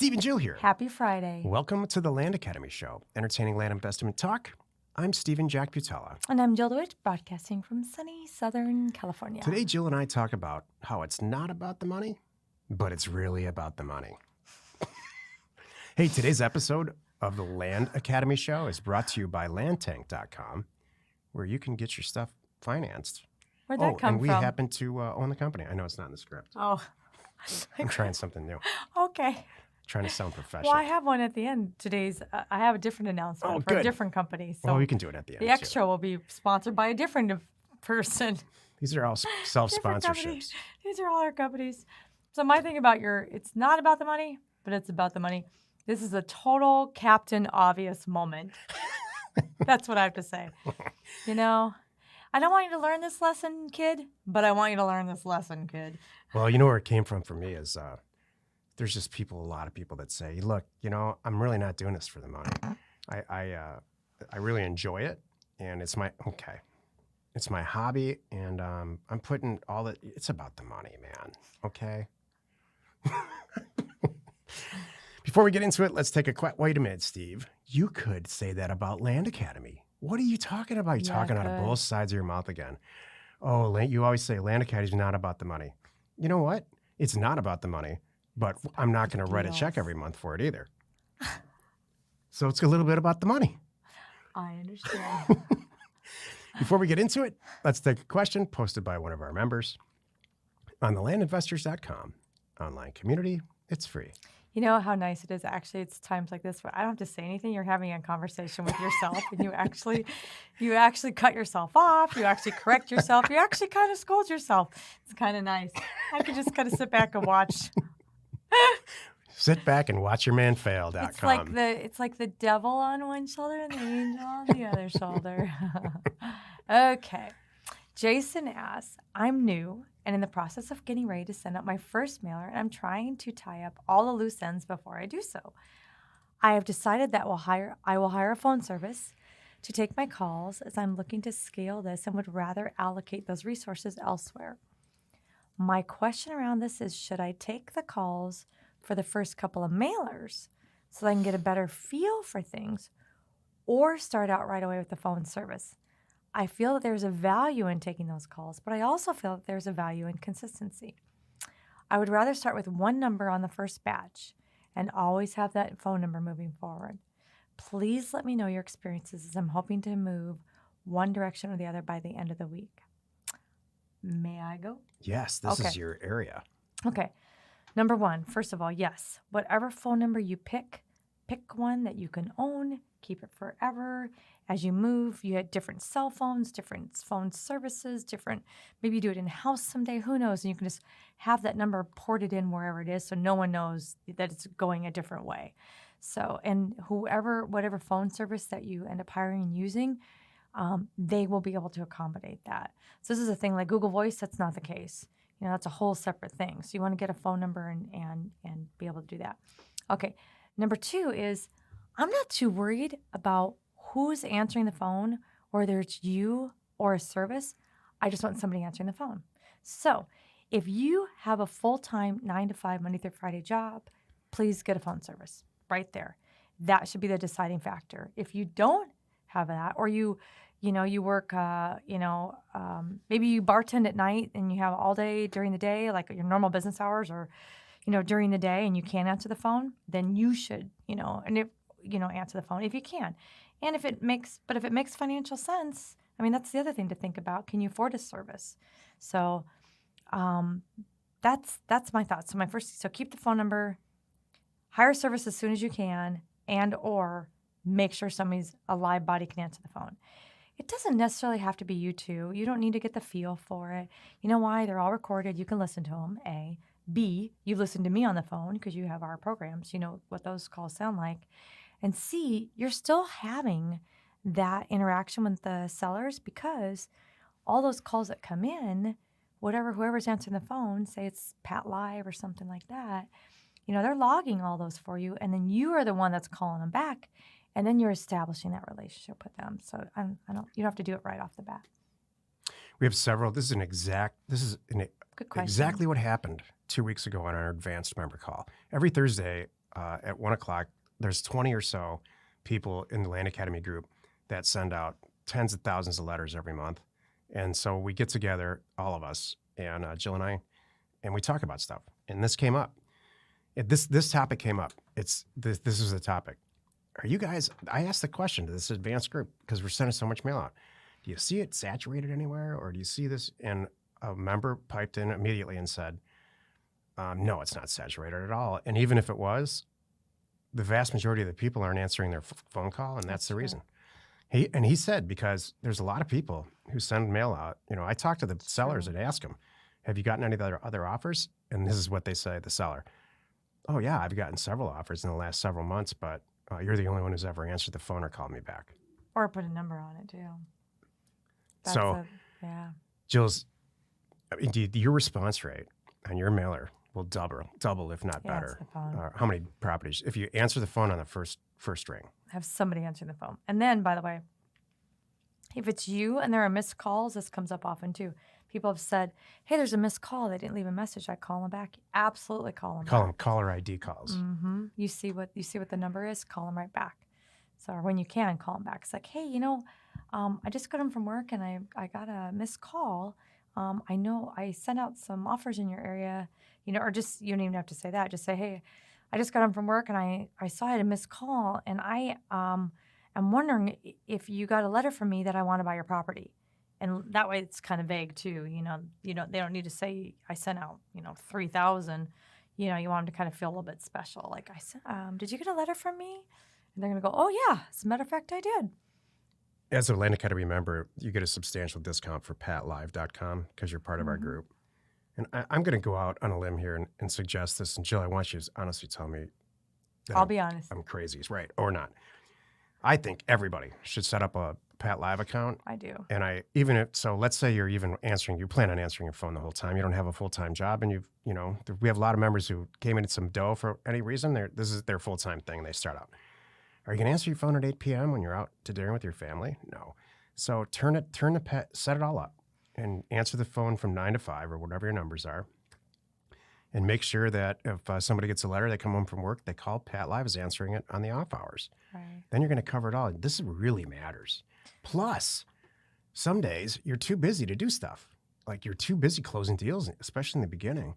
Steve and Jill here. Happy Friday. Welcome to the Land Academy Show, entertaining land investment talk. I'm Stephen Jack Butella. And I'm Jill DeWitt, broadcasting from sunny Southern California. Today, Jill and I talk about how it's not about the money, but it's really about the money. Hey, today's episode of the Land Academy Show is brought to you by landtank.com, where you can get your stuff financed. Where'd that come and we from? happen to own the company. I know it's not in the script. Oh. I'm trying something new. Okay. Trying to sound professional. Well, I have one at the end. I have a different announcement for a different company. So well, we can do it at the end. The extra will be sponsored by a different person. These are all self-sponsorships. These are all our companies. So my thing about it's not about the money, but it's about the money. This is a total Captain Obvious moment. That's what I have to say. You know, I don't want you to learn this lesson, kid, but I want you to learn this lesson, kid. Well, you know where it came from for me is there's just a lot of people that say, look, you know, I'm really not doing this for the money. I really enjoy it, and it's my hobby, and I'm putting it's about the money, man, okay? Before we get into it, let's take wait a minute, Steve. You could say that about Land Academy. What are you talking about? You're talking out of both sides of your mouth again. Oh, you always say Land Academy is not about the money. You know what? It's not about the money, but I'm not going to write a check every month for it either. So it's a little bit about the money. I understand. Before we get into it, let's take a question posted by one of our members on the landinvestors.com online community. It's free. You know how nice it is. Actually, it's times like this where I don't have to say anything. You're having a conversation with yourself, and you actually cut yourself off. You actually correct yourself. You actually kind of scold yourself. It's kind of nice. I can just kind of sit back and watch. Sit back and watch your man fail.com. It's like the devil on one shoulder and the angel on the other shoulder. Okay. Jason asks, I'm new and in the process of getting ready to send out my first mailer, and I'm trying to tie up all the loose ends before I do so. I have decided that I will hire a phone service to take my calls, as I'm looking to scale this and would rather allocate those resources elsewhere. My question around this is, should I take the calls for the first couple of mailers so that I can get a better feel for things, or start out right away with the phone service? I feel that there's a value in taking those calls, but I also feel that there's a value in consistency. I would rather start with one number on the first batch and always have that phone number moving forward. Please let me know your experiences, as I'm hoping to move one direction or the other by the end of the week. May I go? Yes, this is your area. Okay. Number one, first of all, yes, whatever phone number you pick one that you can own, keep it forever. As you move, you had different cell phones, different phone services, maybe you do it in-house someday, who knows? And you can just have that number ported in wherever it is so no one knows that it's going a different way. So, and whatever phone service that you end up hiring and using, they will be able to accommodate that. So this is a thing like Google Voice, that's not the case. You know, that's a whole separate thing. So you want to get a phone number and be able to do that. Okay. Number two is, I'm not too worried about who's answering the phone, whether it's you or a service. I just want somebody answering the phone. So if you have a full-time 9 to 5, Monday through Friday job, please get a phone service right there. That should be the deciding factor. If you don't have that, or you work, maybe you bartend at night and you have all day during the day, like your normal business hours, or, during the day, and you can't answer the phone, then you should, answer the phone if you can. And if it makes financial sense, I mean, that's the other thing to think about. Can you afford a service? So that's my thoughts. So keep the phone number, hire a service as soon as you can, and or make sure somebody's a live body can answer the phone. It doesn't necessarily have to be you two. You don't need to get the feel for it. You know why? They're all recorded. You can listen to them, A. B, you listen to me on the phone because you have our programs. You know what those calls sound like. And C, you're still having that interaction with the sellers, because all those calls that come in, whoever's answering the phone, say it's Pat Live or something like that, they're logging all those for you, and then you are the one that's calling them back, and then you're establishing that relationship with them. So you don't have to do it right off the bat. We have several. This is Good question. exactly what happened 2 weeks ago on our advanced member call. Every Thursday, at 1 o'clock, there's 20 or so people in the Land Academy group that send out tens of thousands of letters every month. And so we get together, all of us, and Jill and I, and we talk about stuff. And this came up. This topic came up. This is the topic. Are you guys, I asked the question to this advanced group because we're sending so much mail out. Do you see it saturated anywhere, or do you see this? And a member piped in immediately and said, no, it's not saturated at all. And even if it was, the vast majority of the people aren't answering their phone call, and that's the reason. He said, because there's a lot of people who send mail out. You know, I talk to the sellers and ask them, have you gotten any other offers? And this is what they say, the seller. Oh, yeah, I've gotten several offers in the last several months, but you're the only one who's ever answered the phone or called me back. Or put a number on it, too. Jill's, indeed, your response rate on your mailer will double if not better. How many properties? If you answer the phone on the first ring. Have somebody answering the phone. And then, by the way, if it's you and there are missed calls, this comes up often too. People have said, hey, there's a missed call. They didn't leave a message. I call them back. Absolutely call them back. Call them caller ID calls. Mm-hmm. You see what the number is? Call them right back. So when you can, call them back. It's like, hey, I just got home from work and I got a missed call. I know I sent out some offers in your area, or just, you don't even have to say that. Just say, hey, I just got home from work and I saw I had a missed call, and I am wondering if you got a letter from me that I want to buy your property. And that way it's kind of vague too. They don't need to say I sent out, 3,000. You want them to kind of feel a little bit special. Like, I said, did you get a letter from me? And they're going to go, oh yeah, as a matter of fact, I did. As a Land Academy member, you get a substantial discount for patlive.com because you're part of our group. And I'm going to go out on a limb here and suggest this. And Jill, I want you to honestly tell me that I'll be honest. I'm crazy, right? Or not. I think everybody should set up a Pat Live account. I do. And so let's say you're even you plan on answering your phone the whole time. You don't have a full-time job, and we have a lot of members who came into some dough for any reason. This is their full-time thing, and they start out. Are you going to answer your phone at 8 p.m. when you're out to dinner with your family? No. So set it all up and answer the phone from 9 to 5 or whatever your numbers are. And make sure that if somebody gets a letter, they come home from work, they call Pat Live is answering it on the off hours. Right. Then you're going to cover it all. This really matters. Plus, some days you're too busy to do stuff. Like, you're too busy closing deals, especially in the beginning.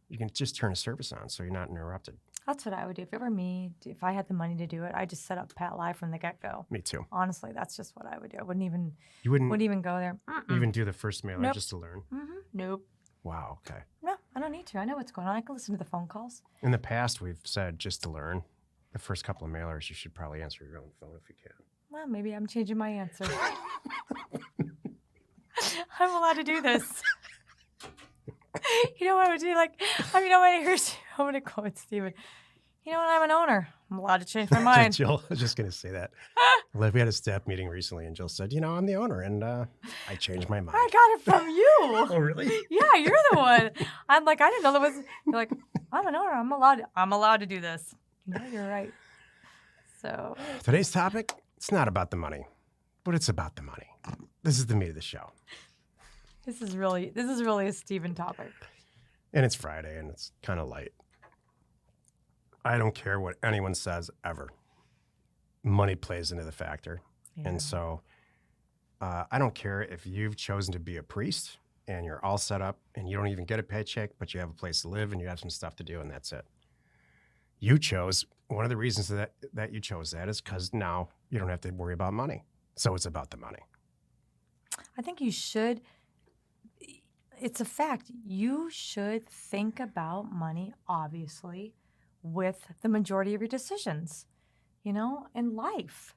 You can just turn a service on so you're not interrupted. That's what I would do. If it were me, if I had the money to do it, I'd just set up Pat Live from the get-go. Me too. Honestly, that's just what I would do. I wouldn't even go there. Even do the first mailer just to learn? Mm-hmm. Nope. Wow, okay. No, I don't need to. I know what's going on. I can listen to the phone calls. In the past, we've said just to learn. The first couple of mailers, you should probably answer your own phone if you can. Well, maybe I'm changing my answer. I'm allowed to do this. You know what I would do? I'm going to quote Steven. You know what? I'm an owner. I'm allowed to change my mind. Jill, I was just going to say that. We had a staff meeting recently, and Jill said, I'm the owner, and I changed my mind. I got it from you. Oh, really? Yeah, you're the one. I'm like, I didn't know there was. You're like, I'm an owner. I'm allowed to do this. You're right. So today's topic, it's not about the money, but it's about the money. This is the meat of the show. This is really a Steven topic. And it's Friday, and it's kind of light. I don't care what anyone says ever. Money plays into the factor. Yeah. And so I don't care if you've chosen to be a priest and you're all set up and you don't even get a paycheck, but you have a place to live and you have some stuff to do, and that's it. You chose, one of the reasons that you chose that is because now you don't have to worry about money. So it's about the money. I think you should. It's a fact. You should think about money, obviously, with the majority of your decisions, in life.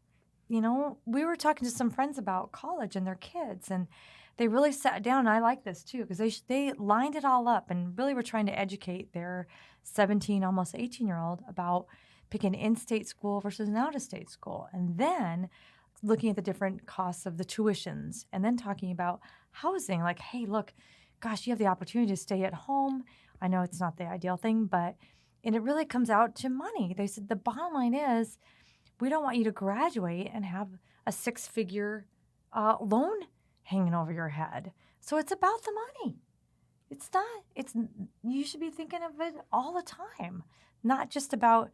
We were talking to some friends about college and their kids, and they really sat down. And I like this too, because they lined it all up and really were trying to educate their 17, almost 18-year-old about picking an in-state school versus an out-of-state school. And then looking at the different costs of the tuitions, and then talking about housing. Like, hey, look, gosh, you have the opportunity to stay at home. I know it's not the ideal thing, and it really comes out to money. They said the bottom line is we don't want you to graduate and have a 6-figure loan hanging over your head. So it's about the money. You should be thinking of it all the time, not just about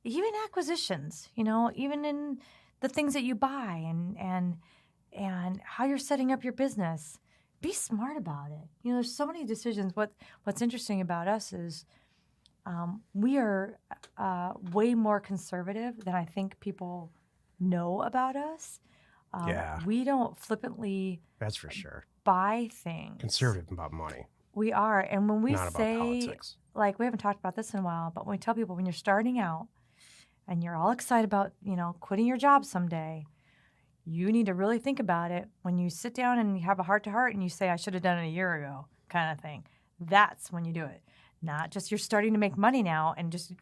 even acquisitions, you know, even in the things that you buy and how you're setting up your business. Be smart about it. You know, there's so many decisions. What's interesting about us is we are way more conservative than I think people know about us. Yeah. We don't flippantly That's for sure. buy things. Conservative about money. We are. And when we Not about say, politics. like, we haven't talked about this in a while, but when we tell people when you're starting out and you're all excited about, you know, quitting your job someday, you need to really think about it when you sit down and you have a heart-to-heart and you say, I should have done it a year ago, kind of thing. That's when you do it. Not just you're starting to make money now and just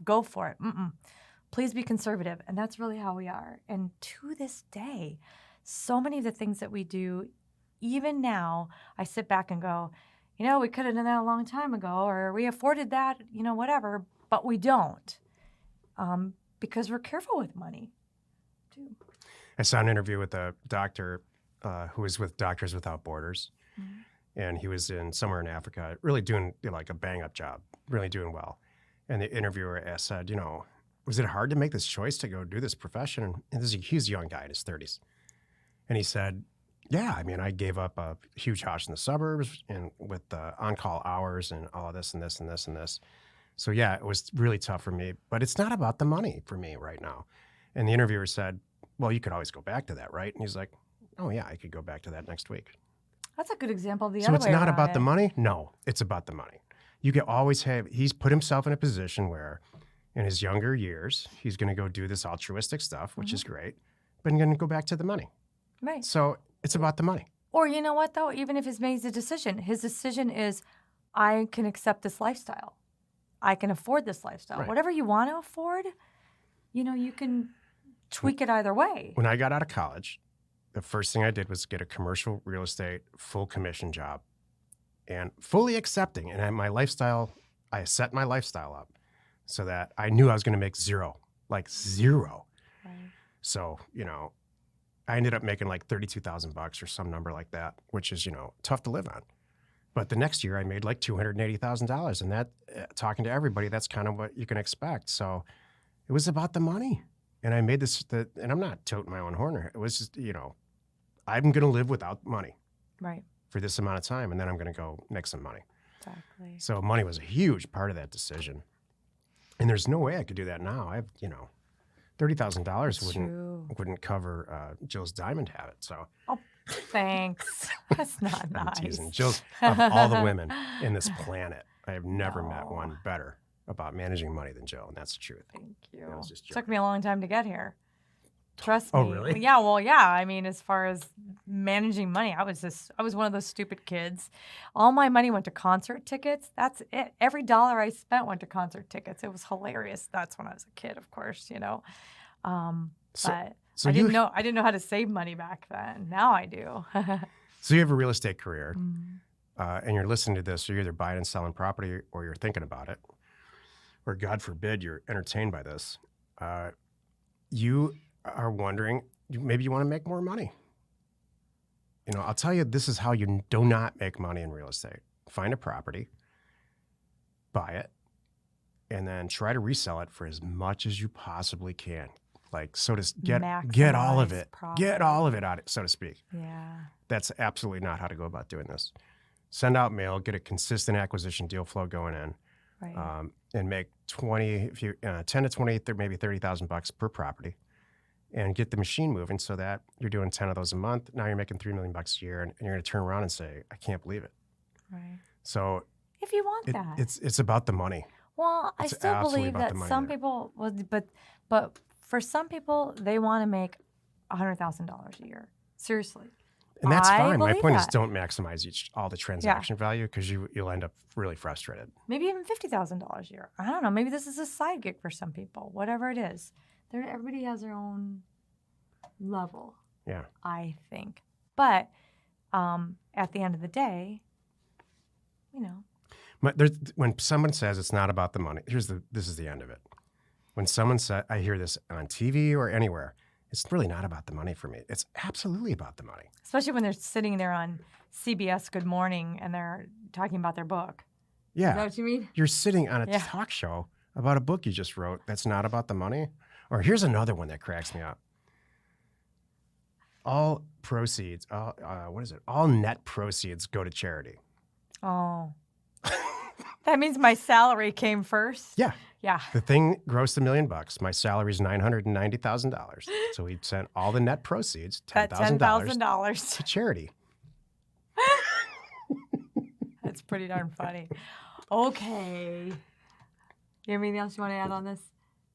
go for it. Please be conservative. And that's really how we are. And to this day, so many of the things that we do, even now, I sit back and go, you know, we could have done that a long time ago, or we afforded that, you know, whatever, but we don't because we're careful with money, too. I saw an interview with a doctor who was with Doctors Without Borders, and he was somewhere in Africa, really doing like a bang-up job, really doing well. And the interviewer said, you know, was it hard to make this choice to go do this profession? And he's a young guy in his 30s. And he said, yeah, I mean, I gave up a huge house in the suburbs and with on-call hours and all of this and this and this and this. So yeah, it was really tough for me, but it's not about the money for me right now. And the interviewer said, well, you could always go back to that, right? And he's like, oh yeah, I could go back to that next week. That's a good example of the So other it's way not around about the it. money? No, it's about the money. You can always he's put himself in a position where in his younger years, he's going to go do this altruistic stuff, which is great, but he's going to go back to the money. Right. So it's about the money. Or you know what, though? Even if he's made his decision is, I can accept this lifestyle. I can afford this lifestyle. Right. Whatever you want to afford, you know, you can tweak it either way. When I got out of college, the first thing I did was get a commercial real estate full commission job and fully accepting. And I set my lifestyle up so that I knew I was going to make zero. Right. So, you know, I ended up making like $32,000 or some number like that, which is, you know, tough to live on. But the next year I made like $280,000, and that, talking to everybody, that's kind of what you can expect. So it was about the money. And I made and I'm not toting my own horn. It was just, you know, I'm going to live without money Right. for this amount of time, and then I'm going to go make some money. Exactly. So money was a huge part of that decision. And there's no way I could do that now. I've, you know, $30,000 wouldn't cover Jill's diamond habit. So, oh, thanks. That's not I'm nice. teasing. Jill's, of all the women in this planet, I have never met one better about managing money than Jill, and that's the truth. Thank you. I was just Took me a long time to get here. Trust me. Oh, really? Yeah, well, yeah. I mean, as far as managing money, I was one of those stupid kids. All my money went to concert tickets. That's it. Every dollar I spent went to concert tickets. It was hilarious. That's when I was a kid, of course, you know. But I didn't know how to save money back then. Now I do. So you have a real estate career, and you're listening to this. You're either buying and selling property, or you're thinking about it, or God forbid, you're entertained by this. You are wondering, maybe you want to make more money. You know, I'll tell you, this is how you do not make money in real estate. Find a property, buy it, and then try to resell it for as much as you possibly can. Like, so to get all of it, get all of it out, so to speak. Yeah. That's absolutely not how to go about doing this. Send out mail, get a consistent acquisition deal flow going in, Right. And make 10 to 20, maybe $30,000 per property, and get the machine moving so that you're doing 10 of those a month. Now you're making $3 million a year, and you're going to turn around and say, I can't believe it. Right. So If you want that. it's about the money. Well, I It's still absolutely believe about that the money some there. people, but for some people, they want to make $100,000 a year. Seriously. And that's I fine. My believe point is, that. don't maximize all the transaction value, because you'll end up really frustrated. Maybe even $50,000 a year. I don't know. Maybe this is a side gig for some people. Whatever it is, everybody has their own level. Yeah. I think, but at the end of the day, you know. When someone says it's not about the money, this is the end of it. When someone says, I hear this on TV or anywhere, it's really not about the money for me. It's absolutely about the money. Especially when they're sitting there on CBS Good Morning and they're talking about their book. Yeah. Is that what you mean? You're sitting on a talk show about a book you just wrote that's not about the money? Or here's another one that cracks me up. All proceeds, all net proceeds go to charity. Oh. That means my salary came first? Yeah. Yeah. The thing grossed $1 million. My salary's $990,000. So we sent all the net proceeds, $10,000 to charity. That's pretty darn funny. Okay. You have anything else you want to add on this?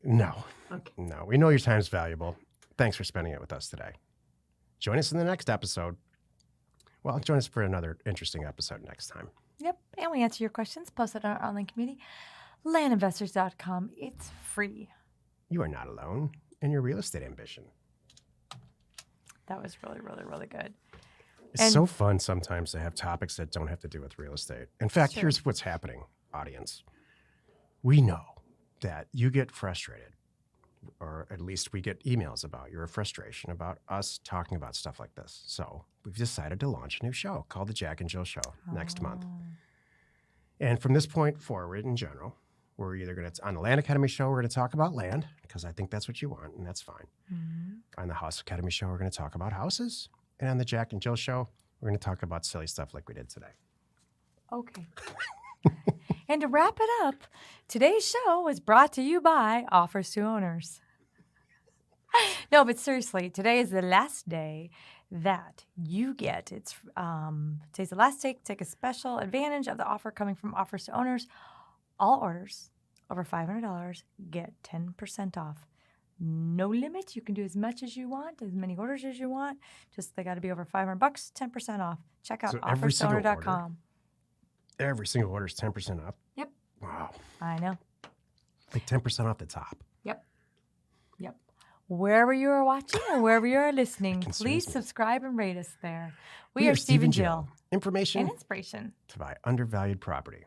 No. Okay. No. We know your time's valuable. Thanks for spending it with us today. Join us in the next episode. Well, join us for another interesting episode next time. Yep. And we answer your questions posted on our online community, landinvestors.com. It's free. You are not alone in your real estate ambition. That was really, really, really good. It's so fun sometimes to have topics that don't have to do with real estate. In fact, here's what's happening, audience. We know that you get frustrated, or at least we get emails about your frustration about us talking about stuff like this. So we've decided to launch a new show called The Jack and Jill Show next month. And from this point forward, in general, we're either going to, on the Land Academy show, we're going to talk about land, because I think that's what you want, and that's fine. On the House Academy show, we're going to talk about houses. And on the Jack and Jill show, we're going to talk about silly stuff like we did today. Okay. And to wrap it up, today's show is brought to you by Offers to Owners. No, but seriously, today is the last day that you get. Today's the last day to take a special advantage of the offer coming from Offers to Owners. All orders over $500 get 10% off. No limit. You can do as much as you want, as many orders as you want. Just they got to be over $500, 10% off. Check out offerstoowner.com. Every single order is 10% off. Yep. Wow. I know. Like 10% off the top. Yep. Wherever you are watching or wherever you are listening, please subscribe and rate us there. We are Steve and Jill. Information and inspiration to buy undervalued property.